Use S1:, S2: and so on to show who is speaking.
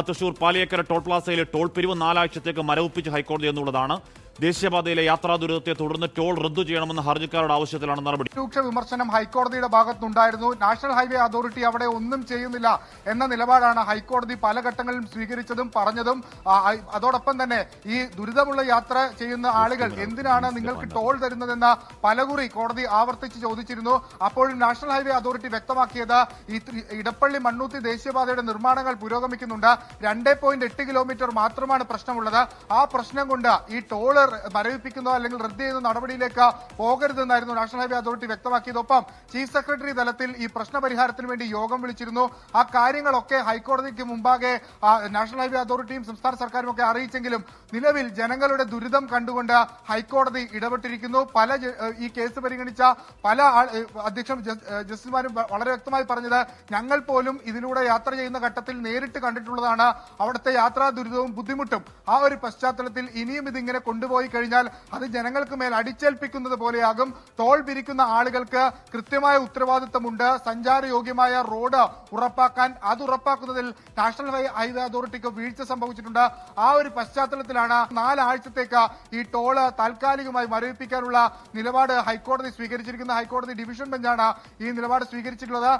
S1: Thrissur Paliyekkara toll പ്ലാസയിലെ toll പിരിവ് 4 ആഴ്ചത്തേക്ക് മരവിപ്പിച്ച് ഹൈക്കോടതി എന്നുള്ളതാണ്. ദേശീയപാതയിലെ യാത്രാ ദുരിതത്തെ തുടർന്ന് ടോൾ റദ്ദു ചെയ്യണമെന്ന ഹർജിക്കാരുടെ ആവശ്യത്തിലാണ് നടപടി.
S2: രൂക്ഷ വിമർശനം ഹൈക്കോടതിയുടെ ഭാഗത്തുണ്ടായിരുന്നു. നാഷണൽ ഹൈവേ അതോറിറ്റി അവിടെ ഒന്നും ചെയ്യുന്നില്ല എന്ന നിലപാടാണ് ഹൈക്കോടതി പല ഘട്ടങ്ങളിലും സ്വീകരിച്ചതും പറഞ്ഞതും. അതോടൊപ്പം തന്നെ ഈ ദുരിതമുള്ള യാത്ര ചെയ്യുന്ന ആളുകൾ എന്തിനാണ് നിങ്ങൾക്ക് ടോൾ തരുന്നതെന്ന പലകുറി കോടതി ആവർത്തിച്ച് ചോദിച്ചിരുന്നു. അപ്പോഴും നാഷണൽ ഹൈവേ അതോറിറ്റി വ്യക്തമാക്കിയത് ഈ ഇടപ്പള്ളി മണ്ണൂത്തി ദേശീയപാതയുടെ നിർമ്മാണങ്ങൾ പുരോഗമിക്കുന്നുണ്ട്. 2.8 കിലോമീറ്റർ മാത്രമാണ് പ്രശ്നമുള്ളത്. ആ പ്രശ്നം കൊണ്ട് ഈ ടോൾ മരവിപ്പിക്കുന്നതോ അല്ലെങ്കിൽ റദ്ദ് ചെയ്യുന്ന നടപടിയിലേക്ക് പോകരുതെന്നായിരുന്നു നാഷണൽ ഹൈവേ അതോറിറ്റി വ്യക്തമാക്കിയത്. ഒപ്പം ചീഫ് സെക്രട്ടറി തലത്തിൽ ഈ പ്രശ്ന പരിഹാരത്തിന് വേണ്ടി യോഗം വിളിച്ചിരുന്നു. ആ കാര്യങ്ങളൊക്കെ ഹൈക്കോടതിക്ക് മുമ്പാകെ നാഷണൽ ഹൈവേ അതോറിറ്റിയും സംസ്ഥാന സർക്കാരും ഒക്കെ അറിയിച്ചെങ്കിലും നിലവിൽ ജനങ്ങളുടെ ദുരിതം കണ്ടുകൊണ്ട് ഹൈക്കോടതി ഇടപെട്ടിരിക്കുന്നു. ഈ കേസ് പരിഗണിച്ച പല അധ്യക്ഷൻ ജസ്റ്റിസുമാരും വളരെ വ്യക്തമായി പറഞ്ഞത് ഞങ്ങൾ പോലും ഇതിലൂടെ യാത്ര ചെയ്യുന്ന ഘട്ടത്തിൽ നേരിട്ട് കണ്ടിട്ടുള്ളതാണ് അവിടുത്തെ യാത്രാ ദുരിതവും ബുദ്ധിമുട്ടും. ആ ഒരു പശ്ചാത്തലത്തിൽ ഇനിയും ഇതിങ്ങനെ കൊണ്ടുപോയി കഴിഞ്ഞാൽ അത് ജനങ്ങൾക്ക് മേൽ അടിച്ചേൽപ്പിക്കുന്നത് പോലെയാകും. ടോൾ പിരിക്കുന്ന ആളുകൾക്ക് കൃത്യമായ ഉത്തരവാദിത്തമുണ്ട്. സഞ്ചാരയോഗ്യമായ റോഡ് ഉറപ്പാക്കാൻ, അത് ഉറപ്പാക്കുന്നതിൽ നാഷണൽ ഹൈവേ അതോറിറ്റിക്ക് വീഴ്ച സംഭവിച്ചിട്ടുണ്ട്. ആ ഒരു പശ്ചാത്തലത്തിലാണ് 4 ആഴ്ചത്തേക്ക് ഈ ടോള് താൽക്കാലികമായി മരവിപ്പിക്കാനുള്ള നിലപാട് ഹൈക്കോടതി സ്വീകരിച്ചിരിക്കുന്നത്. ഹൈക്കോടതി ഡിവിഷൻ ബെഞ്ചാണ് ഈ നിലപാട് സ്വീകരിച്ചിട്ടുള്ളത്.